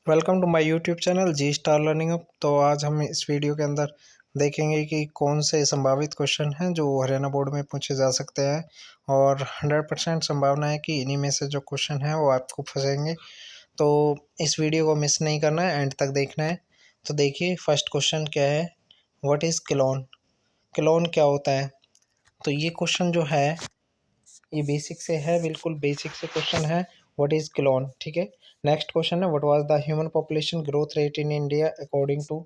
Welcome to my YouTube channel G star learning up. तो आज हम इस वीडियो के अंदर देखेंगे कि कौन से संभावित क्वेश्चन हैं जो हरियाणा बोर्ड में पूछे जा सकते हैं और 100% संभावना है कि इन्हीं में से जो क्वेश्चन हैं वो आपको फंसेंगे। तो इस वीडियो को मिस नहीं करना है, एंड तक देखना है। तो देखिए फर्स्ट क्वेश्चन क्या है, व्हाट इज़ क्लोन। क्लोन क्या होता है? तो ये क्वेश्चन जो है ये बेसिक से है, बिल्कुल बेसिक से क्वेश्चन है। व्हाट इज़ क्लोन, ठीक है। नेक्स्ट क्वेश्चन है, what was the human population growth rate in India according to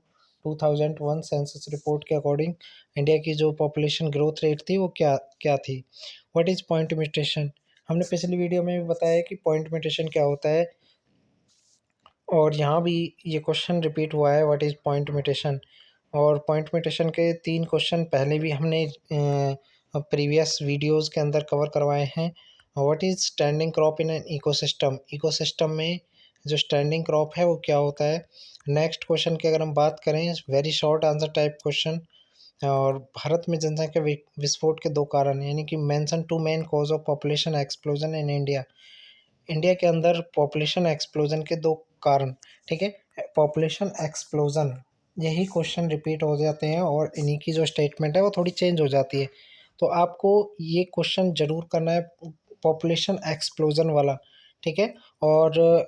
2001 census report के अकॉर्डिंग इंडिया की जो पॉपुलेशन ग्रोथ रेट थी वो क्या क्या थी। व्हाट इज़ पॉइंट म्यूटेशन, हमने पिछली वीडियो में भी बताया कि पॉइंट म्यूटेशन क्या होता है, और यहाँ भी ये क्वेश्चन रिपीट हुआ है, व्हाट इज़ पॉइंट म्यूटेशन। और पॉइंट म्यूटेशन के 3 क्वेश्चन पहले भी हमने प्रीवियस वीडियोस के अंदर कवर करवाए हैं। What is standing crop in an ecosystem, ecosystem में जो स्टैंडिंग क्रॉप है वो क्या होता है। नेक्स्ट क्वेश्चन की अगर हम बात करें, very short answer type question, और भारत में जनसंख्या विस्फोट के 2 कारण, यानी कि mention 2 main cause of population explosion in India. India के अंदर पॉपुलेशन एक्सप्लोजन के 2 कारण, ठीक है। पॉपुलेशन एक्सप्लोजन, यही क्वेश्चन रिपीट हो जाते हैं और इन्हीं की जो स्टेटमेंट है वो थोड़ी चेंज हो जाती है। तो आपको ये क्वेश्चन ज़रूर करना है, पॉपुलेशन एक्सप्लोजन वाला, ठीक है। और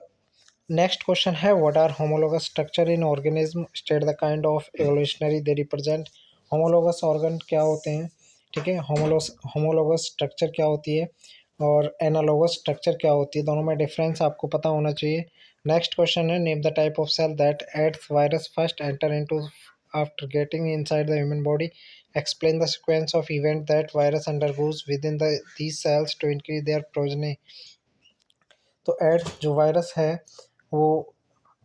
नेक्स्ट क्वेश्चन है, what are homologous structure in organism, state the kind of evolutionary they represent. Homologous organ क्या होते हैं, ठीक है। होमोलोगस स्ट्रक्चर क्या होती है और एनालोगस स्ट्रक्चर क्या होती है, दोनों में डिफरेंस आपको पता होना चाहिए। नेक्स्ट क्वेश्चन है, name the type of cell that AIDS virus first enter into after getting inside the human body, explain the sequence of event that virus undergoes within the these cells to increase their progeny. तो AIDS जो virus है वो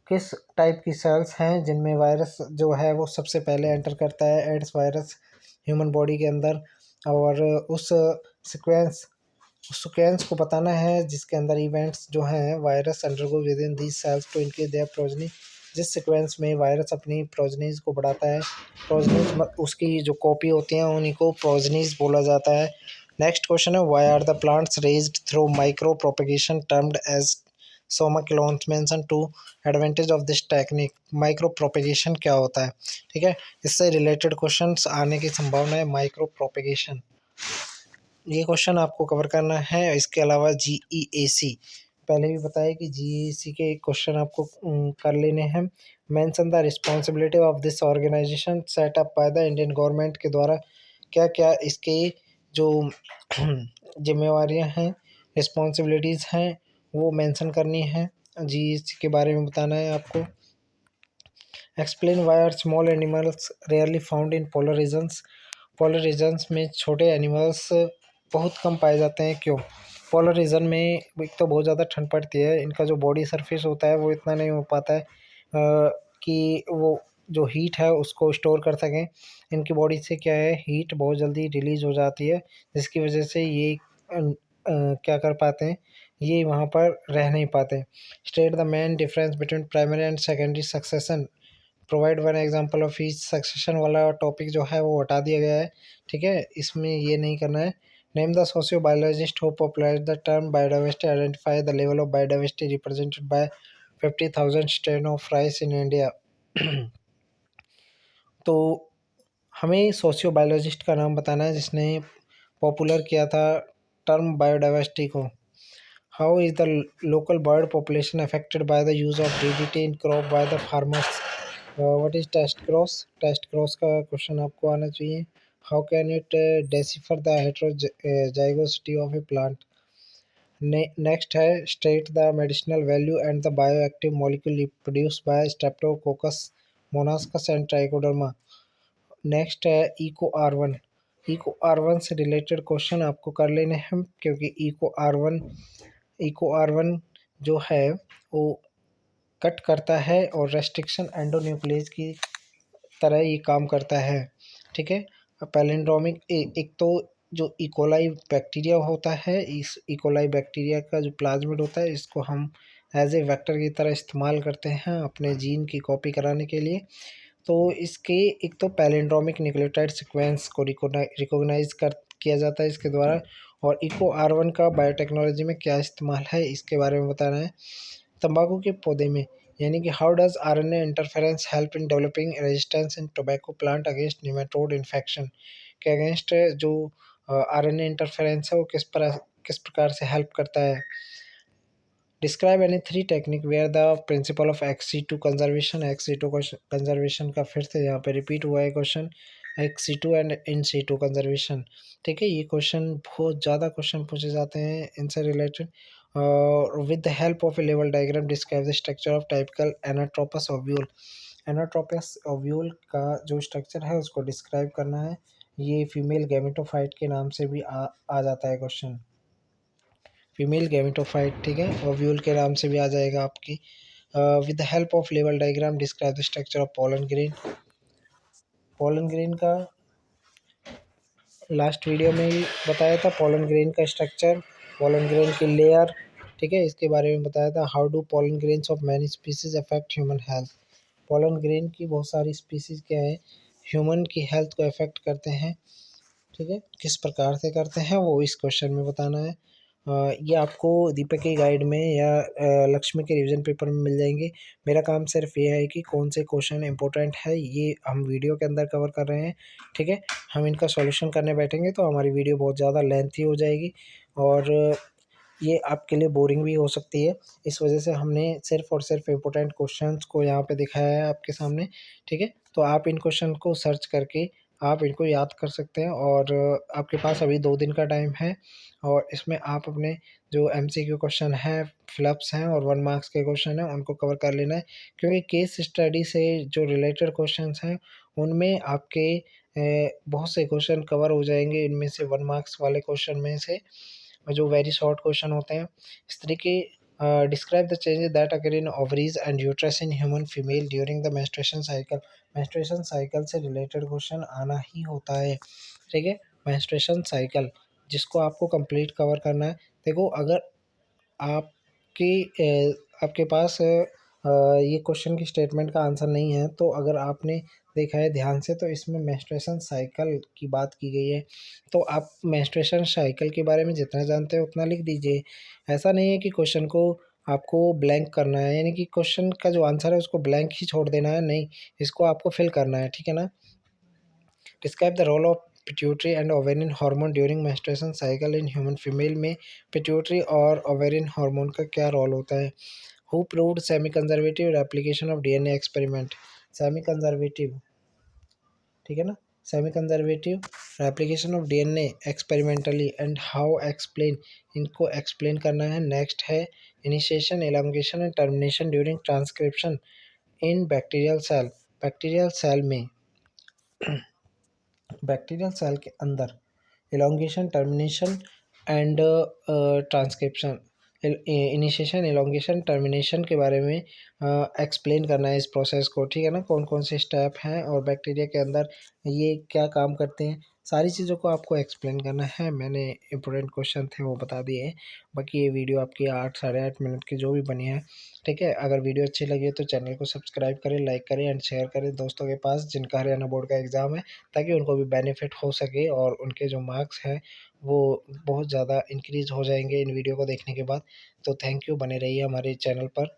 किस type की sales हैं जिनमें virus जो है वो सबसे पहले एंटर करता है, एड्स वायरस ह्यूमन बॉडी के अंदर। और सीक्वेंस उस सीक्वेंस को बताना है जिसके अंदर इवेंट्स जो हैं virus undergo within these cells to increase their progeny, जिस सीक्वेंस में वायरस अपनी प्रोजनीज को बढ़ाता है। प्रोजनीज उसकी जो कॉपी होती हैं उन्हीं को प्रोजनीज बोला जाता है। नेक्स्ट क्वेश्चन है, why are the plants raised through micropropagation termed as somaclones, mention two advantage of this technique. Micropropagation क्या होता है, ठीक है। इससे रिलेटेड क्वेश्चंस आने की संभावना है। माइक्रो प्रोपेगेशन, ये क्वेश्चन आपको कवर करना है। इसके अलावा GEAC, पहले भी बताया कि GEAC के क्वेश्चन आपको कर लेने हैं। Mention the responsibility of this organisation set up by the Indian government के द्वारा क्या क्या इसके जो जिम्मेवारियां हैं, रिस्पॉन्सिबिलिटीज़ हैं, वो मेंशन करनी है। GEAC के बारे में बताना है आपको। Explain why are small animals rarely found in polar regions, polar regions में छोटे एनिमल्स बहुत कम पाए जाते हैं, क्यों। पोलर रीजन में एक तो बहुत ज़्यादा ठंड पड़ती है, इनका जो बॉडी सरफेस होता है वो इतना नहीं हो पाता है कि वो जो हीट है उसको स्टोर कर सकें। इनकी बॉडी से क्या है, हीट बहुत जल्दी रिलीज हो जाती है, जिसकी वजह से ये क्या कर पाते हैं, ये वहाँ पर रह नहीं पाते। State the main difference between primary and secondary succession, provide one example of each. Succession वाला टॉपिक जो है वो हटा दिया गया है, ठीक है, इसमें ये नहीं करना है। Name the socio biologist who popularised the term biodiversity, identify the level of biodiversity represented by 50,000 strain of rice in India. तो हमें सोशियो बायोलॉजिस्ट का नाम बताना है जिसने पॉपुलर किया था टर्म बायोडाइवर्सिटी को। How is the local bird population affected by the use of DDT in crop by the farmers. What is test cross, test cross का क्वेश्चन आपको आना चाहिए। How can it decipher the heterozygosity of a plant. Next है, state the medicinal value and the bioactive molecule produced by Streptococcus Monascus and Trichoderma. Next है EcoR1, EcoR1 से related question आपको कर लेने हैं, क्योंकि EcoR1 जो है वो कट करता है और रेस्ट्रिक्शन एंडोन्यूक्लियस की तरह ये काम करता है, ठीक है। पैलिंड्रोमिक एक तो जो इकोलाई बैक्टीरिया होता है, इस इकोलाई बैक्टीरिया का जो प्लाज्मिड होता है इसको हम एज ए वेक्टर की तरह इस्तेमाल करते हैं अपने जीन की कॉपी कराने के लिए। तो इसके एक तो पैलिंड्रोमिक न्यूक्लियोटाइड सीक्वेंस को रिकॉग्नाइज कर किया जाता है इसके द्वारा। और EcoR1 का बायोटेक्नोलॉजी में क्या इस्तेमाल है इसके बारे में बताना है। तंबाकू के पौधे में यानी कि how does RNA interference help in developing resistance in tobacco plant against nematode infection के अगेंस्ट जो आरएनए इंटरफेरेंस है वो किस प्रकार से हेल्प करता है। Describe any three technique where the principle of ex situ conservation. Ex situ conservation का फिर से यहाँ पे रिपीट हुआ है question, ex situ and in situ conservation. ठीक है, ये क्वेश्चन बहुत ज़्यादा क्वेश्चन पूछे जाते हैं इनसे related. With the help of A level diagram describe the structure of typical anatropous ovule. Anatropous ovule का जो स्ट्रक्चर है उसको डिस्क्राइब करना है। ये फीमेल गैमेटोफाइट के नाम से भी आ जाता है क्वेश्चन, फीमेल गैमेटोफाइट। ठीक है, ओव्यूल के नाम से भी आ जाएगा आपकी। With the help of level diagram describe the structure of pollen grain. Pollen grain का लास्ट वीडियो में ही बताया था, पोलन ग्रेन का स्ट्रक्चर, पोलन ग्रेन की लेयर। ठीक है, इसके बारे में बताया था। How do pollen grains of many species affect human health. Pollen grain की बहुत सारी स्पीसीज क्या है, ह्यूमन की हेल्थ को अफेक्ट करते हैं। ठीक है, किस प्रकार से करते हैं वो इस क्वेश्चन में बताना है। ये आपको दीपक की गाइड में या लक्ष्मी के रिवीजन पेपर में मिल जाएंगे। मेरा काम सिर्फ ये है कि कौन से क्वेश्चन इंपॉर्टेंट है ये हम वीडियो के अंदर कवर कर रहे हैं। ठीक है, हम इनका सॉल्यूशन करने बैठेंगे तो हमारी वीडियो बहुत ज़्यादा लेंथी हो जाएगी और ये आपके लिए बोरिंग भी हो सकती है। इस वजह से हमने सिर्फ और सिर्फ इम्पोर्टेंट क्वेश्चंस को यहाँ पे दिखाया है आपके सामने। ठीक है, तो आप इन क्वेश्चन को सर्च करके आप इनको याद कर सकते हैं और आपके पास अभी 2 दिन का टाइम है और इसमें आप अपने जो एमसीक्यू क्वेश्चन हैं, फ्लप्स हैं और 1 मार्क्स के क्वेश्चन हैं उनको कवर कर लेना है। क्योंकि केस स्टडी से जो रिलेटेड क्वेश्चंस हैं उनमें आपके बहुत से क्वेश्चन कवर हो जाएंगे। इनमें से 1 मार्क्स वाले क्वेश्चन में से जो वेरी शॉर्ट क्वेश्चन होते हैं इस तरीके। Describe the changes that occur in ovaries and uterus in human female during the menstruation cycle. Menstruation cycle से रिलेटेड क्वेश्चन आना ही होता है। ठीक है, मेंस्ट्रुएशन साइकिल जिसको आपको कंप्लीट कवर करना है। देखो, अगर आपकी आपके पास ये क्वेश्चन की स्टेटमेंट का आंसर नहीं है तो अगर आपने देखा है ध्यान से तो इसमें मेंस्ट्रुएशन साइकिल की बात की गई है। तो आप मेंस्ट्रुएशन साइकिल के बारे में जितना जानते हो उतना लिख दीजिए। ऐसा नहीं है कि क्वेश्चन को आपको ब्लैंक करना है, यानी कि क्वेश्चन का जो आंसर है उसको ब्लैंक ही छोड़ देना है, नहीं, इसको आपको फिल करना है। ठीक है ना। Describe the role of pituitary and ovarian hormone during menstruation cycle in human female में पिट्यूटरी और ओवेरियन हार्मोन का क्या रोल होता है। Who proved semi conservative application of DNA experiment. Semi conservative, ठीक है ना, semi conservative application of DNA experimentally and how explain, इनको एक्सप्लेन करना है। नेक्स्ट है initiation, elongation and termination during transcription in bacterial cell. Bacterial cell में bacterial cell के अंदर elongation, termination and transcription, initiation, elongation, termination के बारे में एक्सप्लेन करना है इस प्रोसेस को। ठीक है ना, कौन कौन से स्टेप हैं और बैक्टीरिया के अंदर ये क्या काम करते हैं, सारी चीज़ों को आपको एक्सप्लेन करना है। मैंने इंपॉर्टेंट क्वेश्चन थे वो बता दिए हैं। बाकी ये वीडियो आपकी 8 साढ़े 8 मिनट की जो भी बनी है। ठीक है, अगर वीडियो अच्छी लगी तो चैनल को सब्सक्राइब करें, लाइक करें एंड शेयर करें दोस्तों के पास जिनका हरियाणा बोर्ड का एग्ज़ाम है, ताकि उनको भी बेनिफिट हो सके और उनके जो मार्क्स हैं वो बहुत ज़्यादा इंक्रीज़ हो जाएंगे इन वीडियो को देखने के बाद। तो थैंक यू, बने रहिए हमारे चैनल पर।